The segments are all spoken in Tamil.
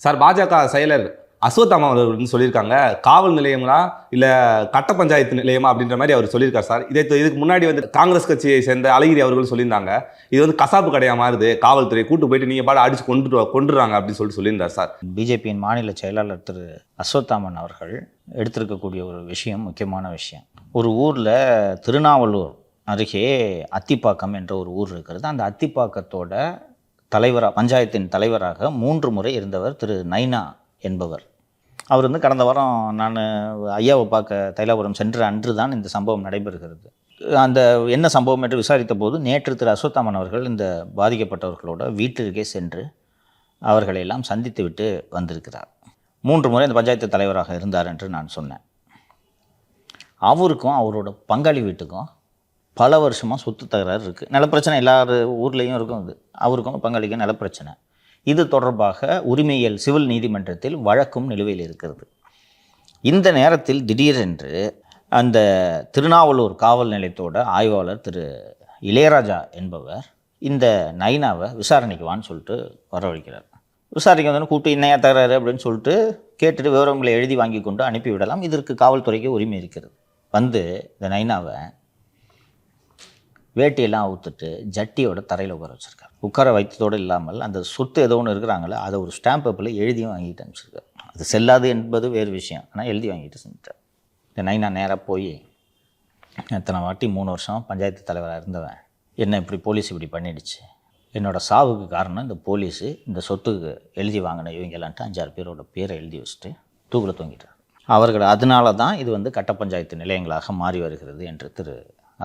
சார் பாஜக செயலர் அஸ்வத்தாமா அவர்கள் வந்து சொல்லியிருக்காங்க, காவல் நிலையங்களா இல்லை கட்ட பஞ்சாயத்து நிலையமா அப்படின்ற மாதிரி அவர் சொல்லியிருக்காரு சார். இதுக்கு முன்னாடி வந்து காங்கிரஸ் கட்சியை சேர்ந்த அழகிரி அவர்கள் சொல்லியிருந்தாங்க, இது வந்து கசாப்பு கடையா மாறுது, காவல்துறை கூட்டு போயிட்டு நீங்கள் பாட அடிச்சு கொண்டுறாங்க அப்படின்னு சொல்லியிருந்தார் சார். பிஜேபியின் மாநில செயலாளர் திரு அஸ்வத்தாமன் அவர்கள் எடுத்திருக்கக்கூடிய ஒரு விஷயம் முக்கியமான விஷயம். ஒரு ஊரில் திருநாவலூர் அருகே அத்திப்பாக்கம் என்ற ஒரு ஊர் இருக்கிறது. அந்த அத்திப்பாக்கத்தோட தலைவராக, பஞ்சாயத்தின் தலைவராக 3 முறை இருந்தவர் திரு நைனா என்பவர். அவர் வந்து கடந்த வாரம் நான் ஐயாவை பார்க்க தைலாபுரம் சென்ற அன்று தான் இந்த சம்பவம் நடைபெறுகிறது. அந்த என்ன சம்பவம் என்று விசாரித்த போது நேற்று திரு அஸ்வத்தாமன் அவர்கள் இந்த பாதிக்கப்பட்டவர்களோட வீட்டிற்கே சென்று அவர்களை எல்லாம் சந்தித்து விட்டு வந்திருக்கிறார். 3 முறை இந்த பஞ்சாயத்து தலைவராக இருந்தார் என்று நான் சொன்னேன். அவருக்கும் அவரோட பங்காளி வீட்டுக்கும் பல வருஷமாக சொத்து தகராறு இருக்குது. நிலப்பிரச்சனை எல்லார் ஊர்லேயும் இருக்கும். அது அவருக்கும் பங்காளிக்கும் நிலப்பிரச்சனை. இது தொடர்பாக உரிமையியல் சிவில் நீதிமன்றத்தில் வழக்கும் நிலுவையில் இருக்கிறது. இந்த நேரத்தில் திடீரென்று அந்த திருநாவலூர் காவல் நிலையத்தோட ஆய்வாளர் திரு இளையராஜா என்பவர் இந்த நைனாவை விசாரணைக்கு வான்னு சொல்லிட்டு வரவழைக்கிறார். விசாரணைக்கு வந்து கூப்பிட்டு இன்னையா தகராறு அப்படின்னு சொல்லிட்டு கேட்டுட்டு விவரங்களை எழுதி வாங்கி கொண்டு அனுப்பிவிடலாம். இதற்கு காவல்துறைக்கு உரிமை இருக்கிறது. வந்து இந்த நைனாவை வேட்டியெல்லாம் அவுத்துட்டு ஜட்டியோட தரையில் உட்கார வச்சுருக்காரு. உட்கார வைத்ததோடு இல்லாமல் அந்த சொத்து ஏதோ ஒன்று இருக்கிறாங்களே அதை ஒரு ஸ்டாம்ப் பேப்பரில் எழுதியும் வாங்கிட்டு அனுப்பிச்சிருக்காரு. அது செல்லாது என்பது வேறு விஷயம், ஆனால் எழுதி வாங்கிட்டு செஞ்சுட்டார். இந்த நைனா நேராக போய், எத்தனை வாட்டி 3 வருஷம் பஞ்சாயத்து தலைவராக இருந்தவன், என்ன இப்படி போலீஸ் இப்படி பண்ணிடுச்சு, என்னோடய சாவுக்கு காரணம் இந்த போலீஸு, இந்த சொத்துக்கு எழுதி வாங்கின இவங்களான்ட்டு 5-6 பேரோட பேரை எழுதி வச்சுட்டு தூக்கில் தொங்கிட்டார். அவர்கள் அதனால தான் இது வந்து கட்ட பஞ்சாயத்து நிலையங்களாக மாறி வருகிறது என்று திரு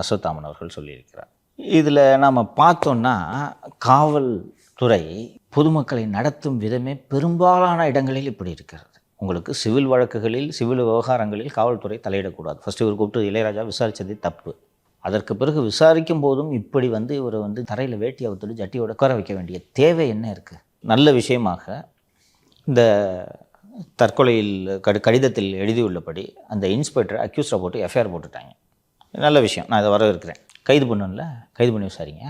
அஸ்வத்தாமன் அவர்கள் சொல்லியிருக்கிறார். இதில் நாம் பார்த்தோன்னா காவல்துறை பொதுமக்களை நடத்தும் விதமே பெரும்பாலான இடங்களில் இப்படி இருக்கிறது. உங்களுக்கு சிவில் வழக்குகளில், சிவில் விவகாரங்களில் காவல்துறை தலையிடக்கூடாது. ஃபஸ்ட்டு இவர் கூப்பிட்டு இளையராஜா விசாரித்தது தப்பு. அதற்கு பிறகு விசாரிக்கும் போதும் இப்படி வந்து இவரை வந்து தரையில் வேட்டி அவுத்துட்டு ஜட்டியோட உட்கார வைக்க வேண்டிய தேவை என்ன இருக்குது? நல்ல விஷயமாக இந்த தற்கொலையில் கடிதத்தில் எழுதியுள்ளபடி அந்த இன்ஸ்பெக்டர் அக்யூஸ்டை போட்டு எஃப்ஐஆர் போட்டுட்டாங்க. நல்ல விஷயம், நான் இதை வரவேற்கிறேன். கைது பண்ணல, கைது பண்ணி விசாரிங்க.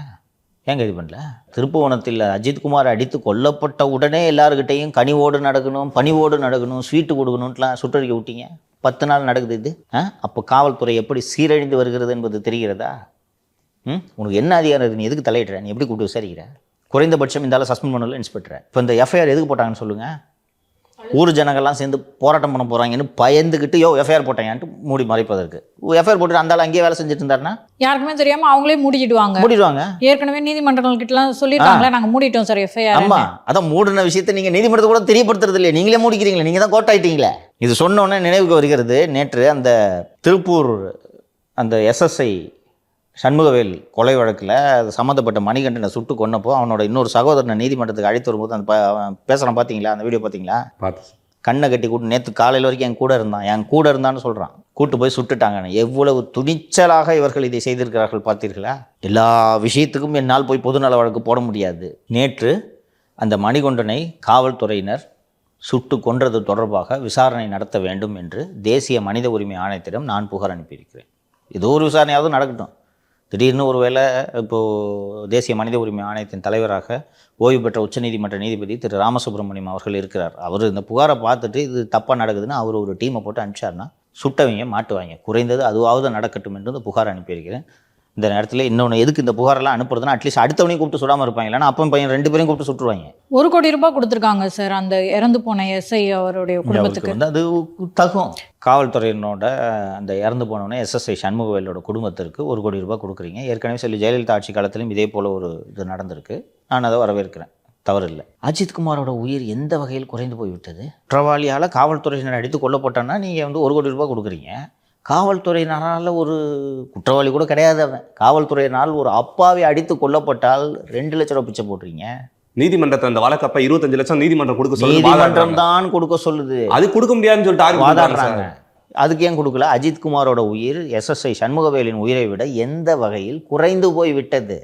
ஏன் கைது பண்ணல? திருப்புவனத்தில் அஜித்குமார் அடித்து கொல்லப்பட்ட உடனே எல்லாருக்கிட்டையும் கனிவோடு நடக்கணும், பணிவோடு நடக்கணும், ஸ்வீட்டு கொடுக்கணும்ட்டுலாம் சுற்றறிக்கை விட்டீங்க. 10 நாள் நடக்குது இது. அப்போ காவல்துறை எப்படி சீரழிந்து வருகிறது என்பது தெரிகிறதா? உனக்கு என்ன அதிகாரம் இருக்குது? நீ எதுக்கு தலையிடுற? நீ எப்படி கூப்பிட்டு விசாரிக்கிற? குறைந்தபட்சம் இந்த ஆளை சஸ்பெண்ட் பண்ணல இன்ஸ்பெக்டரை. இப்போ இந்த எஃப்ஐஆர் எதுக்கு போட்டாங்கன்னு சொல்லுங்கள். ஊர் ஜனங்கள்லாம் சேர்ந்து போராட்டம் பண்ண போகிறாங்கன்னு பயந்துக்கிட்டு எஃப்ஐஆர் போட்டாங்கன்ட்டு மூடி மறைப்பதற்கு. எஃப்ஐஆர் போட்டு அந்த ஆள் அங்கேயே வேலை செஞ்சுட்டு இருந்தாருன்னா யாருக்குமே தெரியாமல் அவங்களே மூடிடுவாங்க. ஏற்கனவே நீதிமன்றங்கள்கிட்டலாம் சொல்லியிருக்காங்களே, நாங்கள் மூடிட்டோம் சார் எஃப்ஐஆர். ஆமாம், அதான் மூடின விஷயத்தை நீங்கள் நீதிமன்றத்தை கூட தெரியப்படுத்துறது இல்லையா? நீங்களே மூடிக்கிறீங்களே, நீங்கள் தான் கோட்டாயிட்டீங்களே. இது சொன்னோன்னே நினைவுக்கு வருகிறது, நேற்று அந்த திருப்பூர் அந்த எஸ்எஸ்ஐ சண்முகவேல் கொலை வழக்கில் சம்மந்தப்பட்ட மணிகண்டனை சுட்டு கொன்னப்போ அவனோட இன்னொரு சகோதரனை நீதிமன்றத்துக்கு அழைத்து வரும்போது அந்த பேசுகிறான், பார்த்தீங்களா? அந்த வீடியோ பார்த்தீங்களா? பார்த்து கண்ணை கட்டி கூட்டு நேற்று காலையில் வரைக்கும் என் கூட இருந்தான்னு சொல்கிறான். கூட்டு போய் சுட்டுட்டாங்க. எவ்வளவு துணிச்சலாக இவர்கள் இதை செய்திருக்கிறார்கள் பார்த்தீர்களா? எல்லா விஷயத்துக்கும் என்னால் போய் பொதுநல வழக்கு போட முடியாது. நேற்று அந்த மணிகண்டனை காவல்துறையினர் சுட்டு கொன்றது தொடர்பாக விசாரணை நடத்த வேண்டும் என்று தேசிய மனித உரிமை ஆணையத்திடம் நான் புகார் அனுப்பியிருக்கிறேன். ஏதோ ஒரு விசாரணையாவது நடக்கட்டும். திடீர்னு ஒரு வேளை இப்போது தேசிய மனித உரிமை ஆணையத்தின் தலைவராக ஓய்வு பெற்ற உச்சநீதிமன்ற நீதிபதி திரு ராமசுப்ரமணியம் அவர்கள் இருக்கிறார். அவர் இந்த புகாரை பார்த்துட்டு இது தப்பாக நடக்குதுன்னு அவர் ஒரு டீமை போட்டு அனுப்பிச்சார்னா சுட்டவங்க மாட்டுவாங்க. குறைந்தது அதுவாவது நடக்கட்டும் என்று இந்த புகார் அனுப்பியிருக்கிறேன். இந்த நேரத்தில் இன்னொன்று எதுக்கு இந்த புகாரெல்லாம் அனுப்புறதுன்னா, அட்லீஸ்ட் அடுத்தவனையும் கூப்பிட்டு சுடாமல் இருப்பாங்க. இல்லைன்னா அப்போ பையன் 2 பேரையும் கூப்பிட்டு சுட்டுருவாங்க. 1 கோடி ரூபாய் கொடுத்துருக்காங்க சார் அந்த இறந்து போன எஸ்ஐ அவருடைய குடும்பத்துக்கு. வந்து அது தகும். காவல்துறையினோட அந்த இறந்து போனவனே எஸ்எஸ்ஐ சண்முகவேலோட குடும்பத்திற்கு 1 கோடி ரூபாய் கொடுக்குறீங்க. ஏற்கனவே சொல்லி ஜெயலலிதா ஆட்சி காலத்திலும் இதே போல் ஒரு இது நடந்திருக்கு. நான் அதை வரவேற்கிறேன், தவறு இல்லை. அஜித்குமாரோட உயிர் எந்த வகையில் குறைந்து போய்விட்டது? குற்றவாளியால் காவல்துறையினர் அடித்து கொல்லப்பட்டோன்னா நீங்கள் வந்து 1 கோடி ரூபாய் கொடுக்குறீங்க. காவல்துறையினரால் ஒரு குற்றவாளி கூட கிடையாது அவன். காவல்துறையினால் ஒரு அப்பாவை அடித்து கொல்லப்பட்டால் 2 லட்ச ரூபாய் பிச்சை போடுறீங்க. நீதிமன்றத்தை அந்த வழக்கப்ப 25 லட்சம் நீதிமன்றம் கொடுக்க சொல்லுது. நீதிமன்றம் தான் கொடுக்க சொல்லுது. அது கொடுக்க முடியாதுன்னு சொல்லிட்டு வாதாடுறாங்க. அதுக்கு ஏன் கொடுக்கல? அஜித்குமாரோட உயிர் எஸ்எஸ்ஐ சண்முகவேலின் உயிரை விட எந்த வகையில் குறைந்து போய் விட்டது?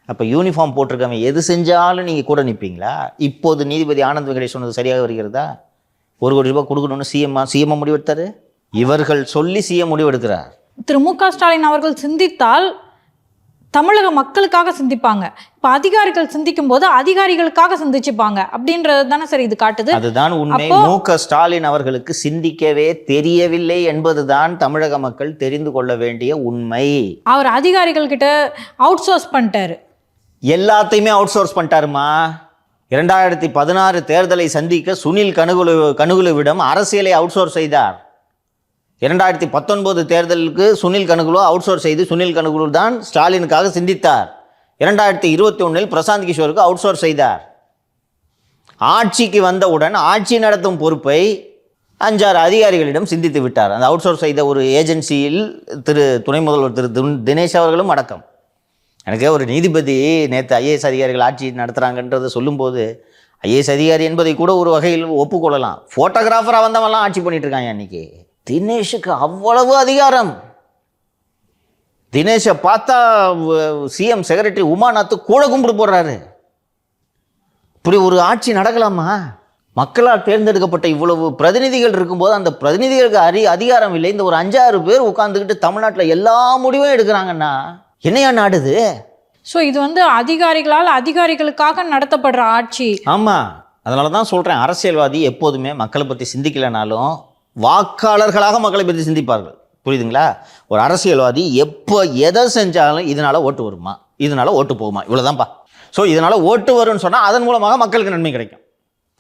அப்போ யூனிஃபார்ம் போட்டிருக்கவன் எது செஞ்சாலும் நீங்கள் கூட நிற்பீங்களா? இப்போது நீதிபதி ஆனந்த் வெங்கடேஷ் சொன்னது சரியாக வருகிறதா? 1 கோடி ரூபாய் கொடுக்கணும்னு சிஎம் முடிவெடுத்தாரு. இவர்கள் சொல்லி சிஎம் முடிவெடுக்கிறார். திரு மு க ஸ்டாலின் அவர்கள் சிந்தித்தால் தமிழக மக்களுக்காக சிந்திப்பாங்க. இப்ப அதிகாரிகள் சிந்திக்கும் போது அதிகாரிகளுக்காக சிந்திச்சுப்பாங்க அப்படின்றது தானே சார் இது காட்டுது. அதுதான் உண்மை. மு.க. ஸ்டாலின் அவர்களுக்கு சிந்திக்கவே தெரியவில்லை என்பதுதான் தமிழக மக்கள் தெரிந்து கொள்ள வேண்டிய உண்மை. அவர் அதிகாரிகள் கிட்ட அவுட் சோர்ஸ் பண்ணிட்டாரு. எல்லாத்தையுமே அவுட் சோர்ஸ் பண்ணிட்டாருமா. 2016 தேர்தலை சந்திக்க சுனில் கனுகுலுவிடம் அரசியலை அவுட் சோர்ஸ் செய்தார். 2019 தேர்தலுக்கு சுனில் கனுகுலு அவுட் சோர்ஸ் செய்து சுனில் கனுகுலு தான் ஸ்டாலினுக்காக சிந்தித்தார். 2021 பிரசாந்த் கிஷோருக்கு அவுட் சோர்ஸ் செய்தார். ஆட்சிக்கு வந்தவுடன் ஆட்சி நடத்தும் பொறுப்பை 5-6 அதிகாரிகளிடம் சிந்தித்து விட்டார். அந்த அவுட் சோர்ஸ் செய்த ஒரு ஏஜென்சியில் துணை முதல்வர் தினேஷ் அவர்களும் அடக்கம். எனக்கு ஒரு நீதிபதி நேற்று ஐஏஎஸ் அதிகாரிகள் ஆட்சி நடத்துகிறாங்கன்றதை சொல்லும்போது, ஐஏஎஸ் அதிகாரி என்பதை கூட ஒரு வகையில் ஒப்புக்கொள்ளலாம். ஃபோட்டோகிராஃபராக வந்தவெல்லாம் ஆட்சி பண்ணிட்டு இருக்காங்க. அன்னைக்கு தினேஷுக்கு அவ்வளவு அதிகாரம். தினேஷை பார்த்தா சிஎம் செக்ரட்டரி உமாநாத் கூட கும்பிட்டு போடுறாரு. இப்படி ஒரு ஆட்சி நடக்கலாமா? மக்களால் தேர்ந்தெடுக்கப்பட்ட இவ்வளவு பிரதிநிதிகள் இருக்கும்போது அந்த பிரதிநிதிகளுக்கு அதிகாரம் இல்லை. இந்த ஒரு 5-6 பேர் உட்கார்ந்துக்கிட்டு தமிழ்நாட்டில் எல்லா முடிவும் எடுக்கிறாங்கன்னா என்னையா நாடுது? ஸோ இது வந்து அதிகாரிகளால் அதிகாரிகளுக்காக நடத்தப்படுற ஆட்சி. ஆமாம், அதனால தான் சொல்கிறேன், அரசியல்வாதி எப்போதுமே மக்களை பற்றி சிந்திக்கலைனாலும் வாக்காளர்களாக மக்களை பற்றி சிந்திப்பார்கள். புரியுதுங்களா? ஒரு அரசியல்வாதி எப்போ எதை செஞ்சாலும் இதனால் ஓட்டு வருமா, இதனால் ஓட்டு போகுமா, இவ்வளோதான்ப்பா. ஸோ இதனால் ஓட்டு வரும்னு சொன்னால் அதன் மூலமாக மக்களுக்கு நன்மை கிடைக்கும்.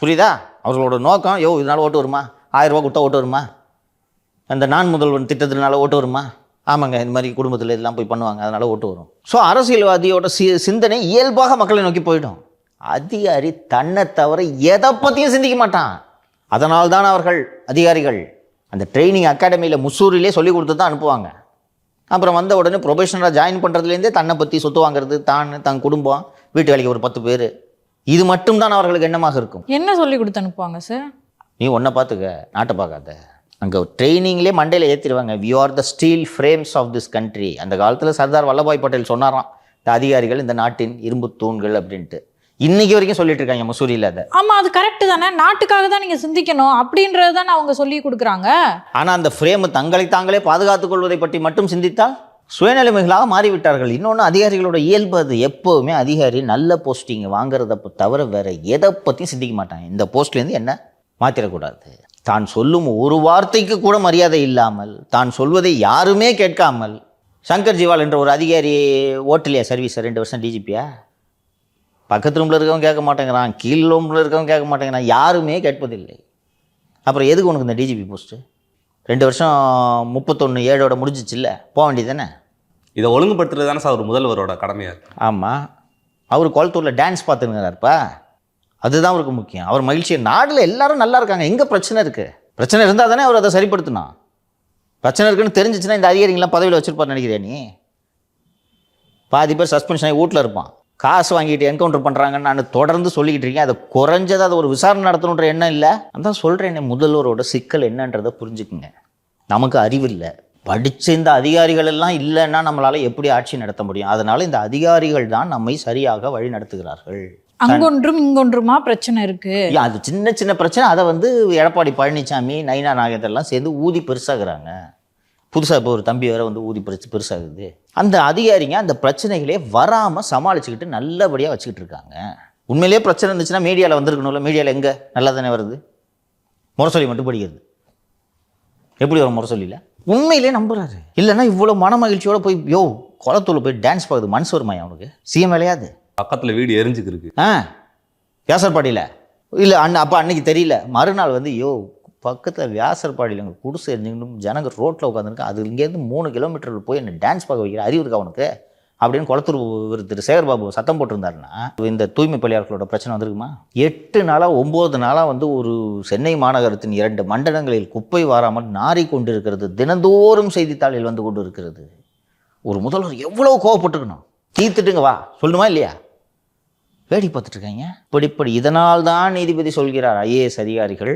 புரியுதா? அவர்களோட நோக்கம், இதனால் ஓட்டு வருமா, 1000 ரூபா கொடுத்தா ஓட்டு வருமா, அந்த நான் முதல்வன் திட்டத்தினால ஓட்டு வருமா, ஆமாங்க இந்த மாதிரி குடும்பத்தில் இதெல்லாம் போய் பண்ணுவாங்க அதனால் ஓட்டு வரும். ஸோ அரசியல்வாதியோட சிந்தனை இயல்பாக மக்களை நோக்கி போயிடும். அதிகாரி தன்னை தவிர எதை பற்றியும் சிந்திக்க மாட்டான். அதனால்தான் அவர்கள் அதிகாரிகள் அந்த ட்ரைனிங் அகாடமியில் முசூரிலே சொல்லி கொடுத்து தான் அனுப்புவாங்க. அப்புறம் வந்த உடனே ப்ரொபேஷனராக ஜாயின் பண்ணுறதுலேருந்தே தன்னை பற்றி சொத்து வாங்குறது, தன் குடும்பம், வீட்டு வேலைக்கு ஒரு 10 பேர், இது மட்டும்தான் அவர்களுக்கு எண்ணமாக இருக்கும். என்ன சொல்லி கொடுத்து அனுப்புவாங்க சார்? நீ ஒன்றை பார்த்துக்க, நாட்டை பார்க்காத. அங்கே ட்ரைனிங்லேயே மண்டையில் ஏற்றிடுவாங்க, we are the steel frames of this country. அந்த காலத்தில் சர்தார் வல்லபாய் பட்டேல் சொன்னாராம், இந்த அதிகாரிகள் இந்த நாட்டின் இரும்பு தூண்கள் அப்படின்ட்டு. இன்னைக்கு வரைக்கும் சொல்லிட்டு இருக்காங்க மசூரியில். அதை ஆமாம், அது கரெக்டு தானே. நாட்டுக்காக தான் நீங்கள் சிந்திக்கணும் அப்படின்றது தானே அவங்க சொல்லி கொடுக்குறாங்க. ஆனால் அந்த ஃப்ரேம் தங்களை தாங்களே பாதுகாத்துக் கொள்வதை பற்றி மட்டும் சிந்தித்தால் சுயநிலைமைகளாக மாறிவிட்டார்கள். இன்னொன்று, அதிகாரிகளோட இயல்பு அது. எப்போவுமே அதிகாரி நல்ல போஸ்டிங் வாங்குறத தவிர வேற எதை பற்றியும் சிந்திக்க மாட்டாங்க. இந்த போஸ்ட்லேருந்து என்ன மாற்றிடக்கூடாது. தான் சொல்லும் ஒரு வார்த்தைக்கு கூட மரியாதை இல்லாமல், தான் சொல்வதை யாருமே கேட்காமல், சங்கர் ஜிவால் என்ற ஒரு அதிகாரி ஓட்டலையா சர்வீஸ் 2 வருஷம் டிஜிபியா, பக்கத்து ரூமில் இருக்கவங்க கேட்க மாட்டேங்கிறான், கீழ் ரூமில் இருக்கவங்க கேட்க மாட்டேங்கிறான், யாருமே கேட்பதில்லை. அப்புறம் எதுக்கு உனக்கு இந்த டிஜிபி போஸ்ட்டு? 2 வருஷம் 31/7 முடிஞ்சிச்சு இல்லை, போக வேண்டியது தானே. இதை ஒழுங்குபடுத்துறது தானே சார் ஒரு முதல்வரோட கடமையாக இருக்குது. ஆமாம், அவர் குளத்தூரில் டான்ஸ் பார்த்துருங்கிறாருப்பா, அதுதான் அவருக்கு முக்கியம். அவர் மகிழ்ச்சி. நாட்டில் எல்லாரும் நல்லா இருக்காங்க, எங்கே பிரச்சனை இருக்குது? பிரச்சனை இருந்தால் தானே அவர் அதை சரிப்படுத்தணும். பிரச்சனை இருக்குன்னு தெரிஞ்சிச்சுன்னா இந்த அதிகாரிங்களாம் பதவியில் வச்சுருப்பார் நினைக்கிறேன் நீ? பாதி பேர் சஸ்பென்ஷன் ஆகி வீட்டில் இருப்பான். காசு வாங்கிட்டு என்கவுண்டர் பண்ணுறாங்கன்னு நான் தொடர்ந்து சொல்லிக்கிட்டு இருக்கேன். அதை குறைஞ்சது அதை ஒரு விசாரணை நடத்தணுன்ற எண்ணம் இல்லை. அதான் சொல்கிறேன், முதல்வரோட சிக்கல் என்னன்றதை புரிஞ்சுக்குங்க. நமக்கு அறிவு இல்லை, படித்த இந்த அதிகாரிகள் எல்லாம் இல்லைன்னா நம்மளால் எப்படி ஆட்சி நடத்த முடியும்? அதனால் இந்த அதிகாரிகள் தான் நம்மை சரியாக வழி நடத்துகிறார்கள். அங்கொன்றும் இங்கொன்றுமா பிரச்சனை இருக்கு. அது சின்ன சின்ன பிரச்சனை. அதை எடப்பாடி பழனிசாமி, நயினா நாகேந்திரலாம் சேர்ந்து ஊதி பெருசாகிறாங்க. புதுசாக இப்போ ஒரு தம்பி வேற ஊதி பெருசாகுது. அந்த அதிகாரிங்க அந்த பிரச்சனைகளே வராமல் சமாளிச்சுக்கிட்டு நல்லபடியாக வச்சுக்கிட்டு இருக்காங்க. உண்மையிலேயே பிரச்சனை இருந்துச்சுன்னா மீடியாவில் வந்திருக்கணும்ல. மீடியாவில் எங்கே நல்லா தானே வருது, முரசொலி மட்டும் படிக்கிறது. எப்படி வரும் முரசொலியில்? உண்மையிலே நம்புறாரு. இல்லைன்னா இவ்வளோ மன மகிழ்ச்சியோடு போய் குளத்தூள் போய் டான்ஸ் பார்க்குது மனசு வருமாயா அவனுக்கு? சிஎம் வேலையாது. பக்கத்தில் வீடு எரிஞ்சுக்கு இருக்கு. வியாசர்பாடியில் இல்லை அப்போ அன்னைக்கு தெரியல. மறுநாள் பக்கத்தில் வியாசர்பாடியில் எங்கள் குடிசை எரிஞ்சுக்கணும், ஜனங்க ரோட்டில் உட்காந்துருக்கு, அது இங்கேருந்து 3 கிலோமீட்டர் போய் என்ன டான்ஸ் பார்க்க வைக்கிற அறிவு இருக்கா அவனுக்கு அப்படின்னு குளத்தூர் திரு சேகர்பாபு சத்தம் போட்டிருந்தாருன்னா இந்த தூய்மை பணியாளர்களோட பிரச்சனை வந்திருக்குமா? 8 நாளாக 9 நாளாக ஒரு சென்னை மாநகரத்தின் 2 மண்டலங்களில் குப்பை வாராமல் நாறி கொண்டிருக்கிறது. தினந்தோறும் செய்தித்தாளில் வந்து கொண்டு இருக்கிறது. ஒரு முதல்வர் எவ்வளோ கோவப்பட்டுக்கணும்? தீர்த்துட்டுங்க வா சொல்லணுமா இல்லையா? வேடி பார்த்துட்டு இருக்காங்க. இப்படி இதனால் தான் நீதிபதி சொல்கிறார், ஐஏஎஸ் அதிகாரிகள்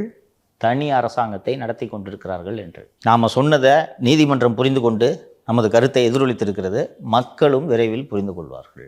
தனி அரசாங்கத்தை நடத்தி கொண்டிருக்கிறார்கள் என்று. நாம் சொன்னதை நீதிமன்றம் புரிந்து கொண்டு நமது கருத்தை எதிரொலித்திருக்கிறது. மக்களும் விரைவில் புரிந்து கொள்வார்கள்.